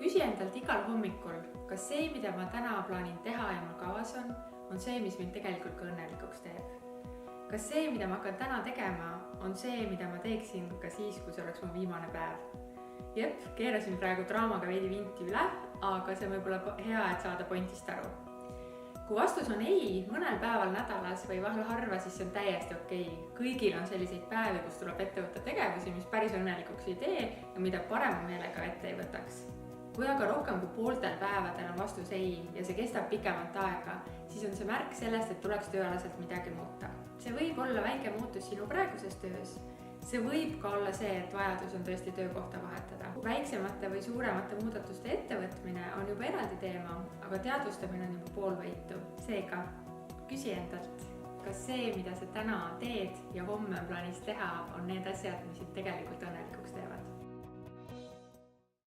Küsi endalt igal hommikul, kas see, mida ma täna plaanin teha ja mul kavas on see, mis mind tegelikult ka õnnelikuks teeb. Kas see, mida ma hakkan täna tegema, on see, mida ma teeksin ka siis, kui see oleks mu viimane päev? Jep, keerasin praegu draamaga veidi vinti üle, aga see võib olla hea, et saada pointist aru. Kui vastus on ei, mõnel päeval nädalas või vahel harva, siis see on täiesti okei. Kõigil on selliseid päevi, kus tuleb ette võtta tegevusi, mis päris õnnelikuks ei tee ja mida parema meelega ette ei võtaks. Kui aga rohkem kui pooltel päevadel on vastus ei ja see kestab pikemat aega, siis on see märk sellest, et tuleks tööalaselt midagi muuta. See võib olla väike muutus sinu praeguses töös. See võib ka olla see, et vajadus on tõesti töökohta vahetada. Väiksemate või suuremate muudatuste ettevõtmine on juba eraldi teema, aga teadvustamine on juba pool võitu. Seega, küsi endalt, kas see, mida sa täna teed ja homme on plaanis teha, on need asjad, mis sind tegelikult õnnelikuks teevad.